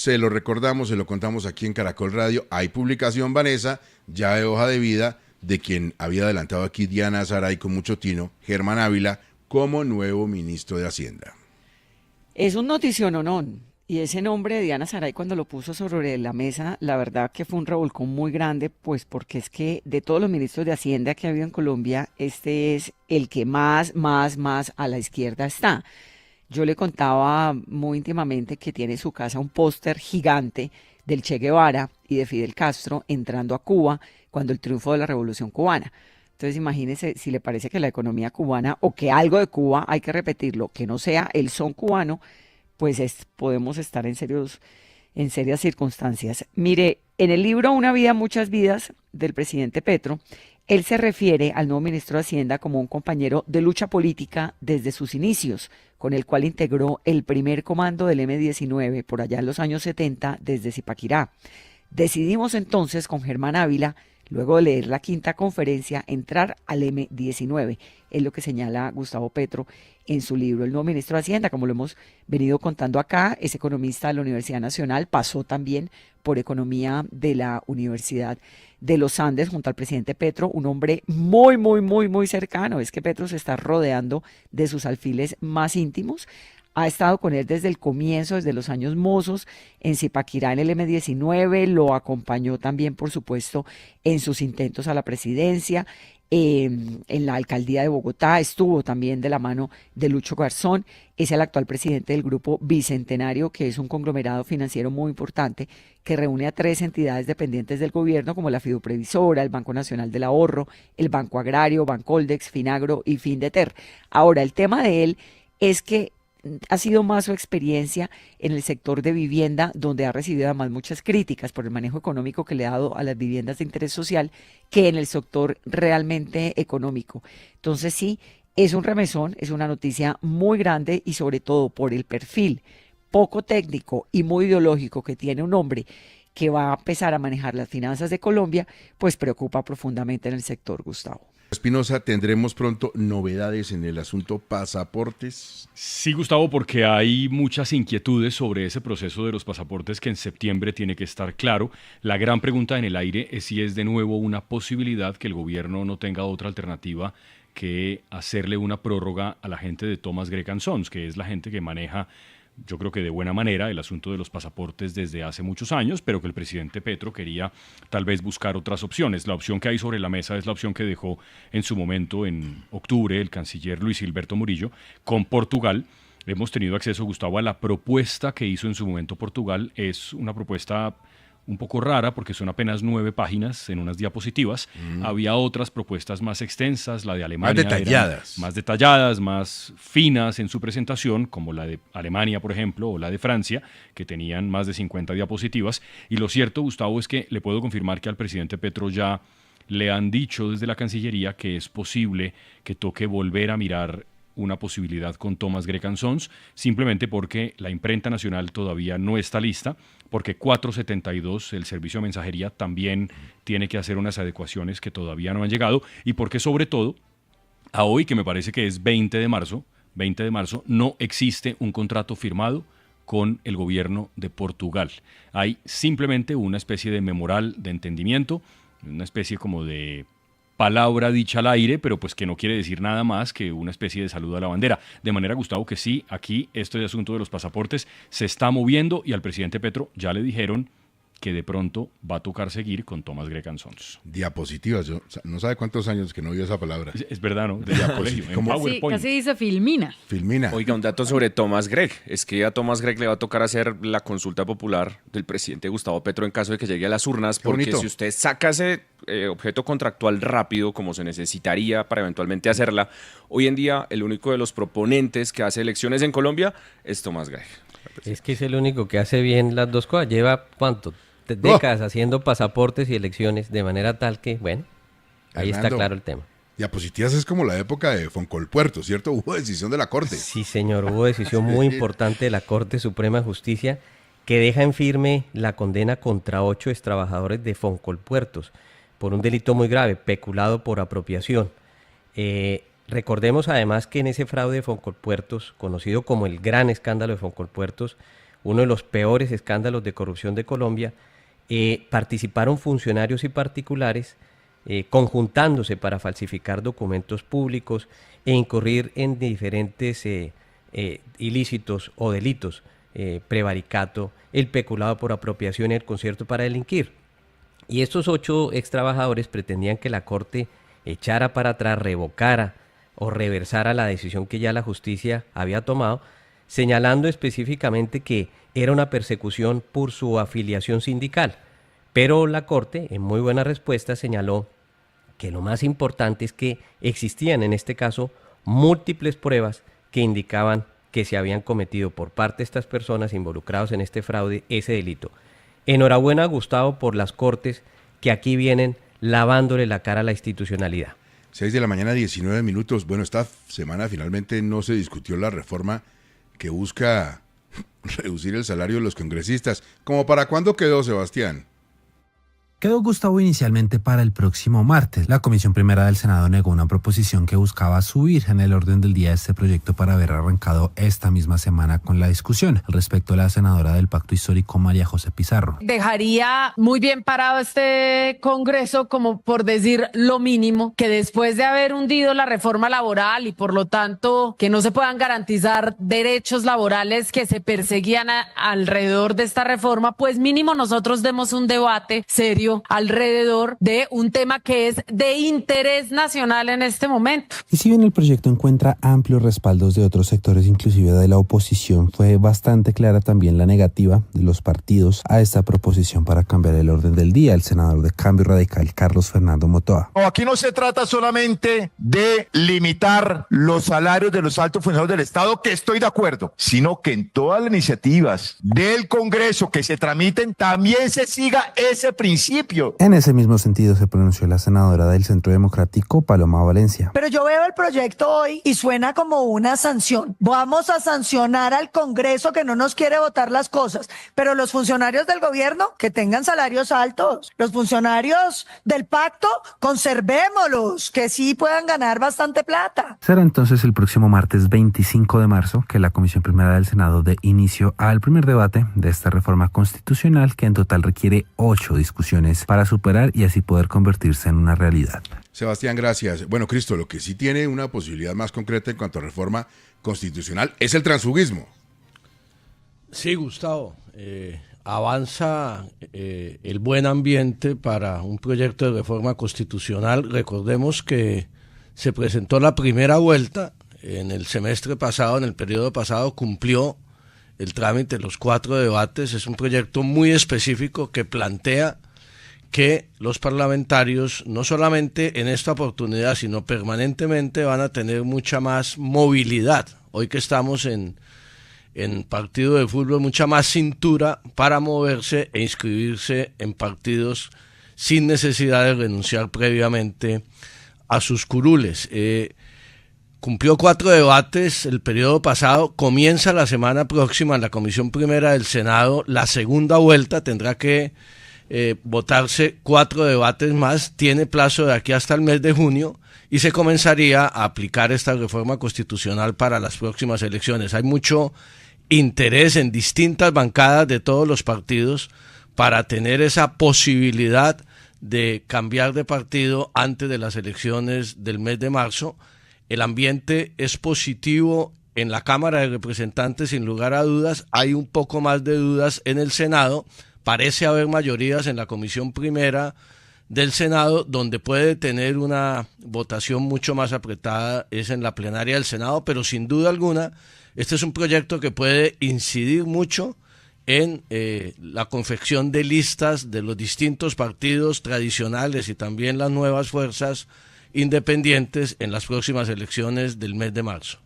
se lo recordamos, se lo contamos aquí en Caracol Radio. Hay publicación, Vanessa, ya de hoja de vida de quien había adelantado aquí Diana Saray con mucho tino, Germán Ávila, como nuevo ministro de Hacienda. Es un noticiononón. Y ese nombre de Diana Saray, cuando lo puso sobre la mesa, la verdad que fue un revolcón muy grande, pues porque es que de todos los ministros de Hacienda que ha habido en Colombia, este es el que más a la izquierda está. Yo le contaba muy íntimamente que tiene en su casa un póster gigante del Che Guevara y de Fidel Castro entrando a Cuba cuando el triunfo de la Revolución Cubana. Entonces imagínese si le parece que la economía cubana o que algo de Cuba, hay que repetirlo, que no sea el son cubano, pues podemos estar en serias circunstancias. Mire, en el libro Una vida, muchas vidas del presidente Petro, él se refiere al nuevo ministro de Hacienda como un compañero de lucha política desde sus inicios, con el cual integró el primer comando del M-19 por allá en los años 70 desde Zipaquirá. Decidimos entonces con Germán Ávila, luego de leer la quinta conferencia, entrar al M-19. Es lo que señala Gustavo Petro en su libro. El nuevo ministro de Hacienda, como lo hemos venido contando acá, es economista de la Universidad Nacional, pasó también por economía de la Universidad de los Andes junto al presidente Petro, un hombre muy cercano. Es que Petro se está rodeando de sus alfiles más íntimos. Ha estado con él desde el comienzo, desde los años mozos, en Zipaquirá en el M-19, lo acompañó también, por supuesto, en sus intentos a la presidencia, en la alcaldía de Bogotá, estuvo también de la mano de Lucho Garzón, es el actual presidente del Grupo Bicentenario, que es un conglomerado financiero muy importante que reúne a 3 entidades dependientes del gobierno, como la Fiduprevisora, el Banco Nacional del Ahorro, el Banco Agrario, Bancoldex, Finagro y Findeter. Ahora, el tema de él es que ha sido más su experiencia en el sector de vivienda, donde ha recibido además muchas críticas por el manejo económico que le ha dado a las viviendas de interés social, que en el sector realmente económico. Entonces sí, es un remesón, es una noticia muy grande y sobre todo por el perfil poco técnico y muy ideológico que tiene un hombre que va a empezar a manejar las finanzas de Colombia, pues preocupa profundamente en el sector, Gustavo. Espinosa, ¿tendremos pronto novedades en el asunto pasaportes? Sí, Gustavo, porque hay muchas inquietudes sobre ese proceso de los pasaportes que en septiembre tiene que estar claro. La gran pregunta en el aire es si es de nuevo una posibilidad que el gobierno no tenga otra alternativa que hacerle una prórroga a la gente de Thomas Greg & Sons, que es la gente que maneja, yo creo que de buena manera, el asunto de los pasaportes desde hace muchos años, pero que el presidente Petro quería tal vez buscar otras opciones. La opción que hay sobre la mesa es la opción que dejó en su momento, en octubre, el canciller Luis Gilberto Murillo, con Portugal. Hemos tenido acceso, Gustavo, a la propuesta que hizo en su momento Portugal. Es una propuesta un poco rara porque son apenas 9 páginas en unas diapositivas. Había otras propuestas más extensas, la de Alemania. Más detalladas, más finas en su presentación, como la de Alemania, por ejemplo, o la de Francia, que tenían más de 50 diapositivas. Y lo cierto, Gustavo, es que le puedo confirmar que al presidente Petro ya le han dicho desde la Cancillería que es posible que toque volver a mirar una posibilidad con Thomas Greg & Sons, simplemente porque la imprenta nacional todavía no está lista, porque 472, el servicio de mensajería, también tiene que hacer unas adecuaciones que todavía no han llegado, y porque sobre todo, a hoy, que me parece que es 20 de marzo, no existe un contrato firmado con el gobierno de Portugal. Hay simplemente una especie de memorial de entendimiento, una especie como de palabra dicha al aire, pero pues que no quiere decir nada más que una especie de saludo a la bandera. De manera, Gustavo, que sí, aquí este asunto de los pasaportes se está moviendo y al presidente Petro ya le dijeron que de pronto va a tocar seguir con Thomas Greg & Sons. Diapositivas, yo, no sabe cuántos años que no oí esa palabra. Es verdad, ¿no? Sí, casi dice Filmina. Oiga, un dato sobre Thomas Greg, es que a Thomas Greg le va a tocar hacer la consulta popular del presidente Gustavo Petro en caso de que llegue a las urnas, porque si usted saca ese objeto contractual rápido, como se necesitaría para eventualmente hacerla, hoy en día el único de los proponentes que hace elecciones en Colombia es Thomas Greg. Es que es el único que hace bien las dos cosas. Lleva, ¿cuánto? Décadas haciendo pasaportes y elecciones de manera tal que, bueno, ahí está claro el tema. Diapositivas es como la época de Foncolpuerto, ¿cierto? Hubo decisión de la Corte. Sí, señor, hubo decisión muy importante de la Corte Suprema de Justicia que deja en firme la condena contra 8 extrabajadores de Foncolpuertos por un delito muy grave, peculado por apropiación. Recordemos además que en ese fraude de Foncolpuertos, conocido como el gran escándalo de Foncolpuertos, uno de los peores escándalos de corrupción de Colombia, participaron funcionarios y particulares conjuntándose para falsificar documentos públicos e incurrir en diferentes ilícitos o delitos, prevaricato, el peculado por apropiación y el concierto para delinquir. Y estos 8 extrabajadores pretendían que la Corte echara para atrás, revocara o reversara la decisión que ya la justicia había tomado, señalando específicamente que era una persecución por su afiliación sindical. Pero la Corte, en muy buena respuesta, señaló que lo más importante es que existían en este caso múltiples pruebas que indicaban que se habían cometido por parte de estas personas involucradas en este fraude ese delito. Enhorabuena, Gustavo, por las Cortes que aquí vienen lavándole la cara a la institucionalidad. 6 de la mañana, 19 minutos. Bueno, esta semana finalmente no se discutió la reforma que busca reducir el salario de los congresistas. ¿Cómo para cuándo quedó, Sebastián? Quedó, Gustavo, inicialmente para el próximo martes. La Comisión Primera del Senado negó una proposición que buscaba subir en el orden del día este proyecto para haber arrancado esta misma semana con la discusión. Al respecto, la senadora del Pacto Histórico, María José Pizarro. Dejaría muy bien parado este Congreso, como por decir lo mínimo, que después de haber hundido la reforma laboral y por lo tanto que no se puedan garantizar derechos laborales que se perseguían alrededor de esta reforma, pues mínimo nosotros demos un debate serio alrededor de un tema que es de interés nacional en este momento. Y si bien el proyecto encuentra amplios respaldos de otros sectores, inclusive de la oposición, fue bastante clara también la negativa de los partidos a esta proposición para cambiar el orden del día. El senador de Cambio Radical, Carlos Fernando Motoa. Aquí no se trata solamente de limitar los salarios de los altos funcionarios del Estado, que estoy de acuerdo, sino que en todas las iniciativas del Congreso que se tramiten también se siga ese principio. En ese mismo sentido se pronunció la senadora del Centro Democrático, Paloma Valencia. Pero yo veo el proyecto hoy y suena como una sanción. Vamos a sancionar al Congreso que no nos quiere votar las cosas, pero los funcionarios del gobierno que tengan salarios altos, los funcionarios del pacto, conservémoslos, que sí puedan ganar bastante plata. Será entonces el próximo martes 25 de marzo que la Comisión Primera del Senado dé inicio al primer debate de esta reforma constitucional, que en total requiere 8 discusiones para superar y así poder convertirse en una realidad. Sebastián, gracias. Bueno, Cristo, lo que sí tiene una posibilidad más concreta en cuanto a reforma constitucional es el transfugismo. Sí, Gustavo. Avanza el buen ambiente para un proyecto de reforma constitucional. Recordemos que se presentó la primera vuelta en el semestre pasado, en el periodo pasado, cumplió el trámite, los 4 debates. Es un proyecto muy específico que plantea que los parlamentarios, no solamente en esta oportunidad, sino permanentemente, van a tener mucha más movilidad. Hoy que estamos en partido de fútbol, mucha más cintura para moverse e inscribirse en partidos sin necesidad de renunciar previamente a sus curules. Cumplió 4 debates el periodo pasado, comienza la semana próxima en la Comisión Primera del Senado, la segunda vuelta. Tendrá que votarse 4 debates más, tiene plazo de aquí hasta el mes de junio y se comenzaría a aplicar esta reforma constitucional para las próximas elecciones. Hay mucho interés en distintas bancadas de todos los partidos para tener esa posibilidad de cambiar de partido antes de las elecciones del mes de marzo. El ambiente es positivo en la Cámara de Representantes, sin lugar a dudas. Hay un poco más de dudas en el Senado. Parece haber mayorías en la Comisión Primera del Senado, donde puede tener una votación mucho más apretada es en la plenaria del Senado, pero sin duda alguna este es un proyecto que puede incidir mucho en la confección de listas de los distintos partidos tradicionales y también las nuevas fuerzas independientes en las próximas elecciones del mes de marzo.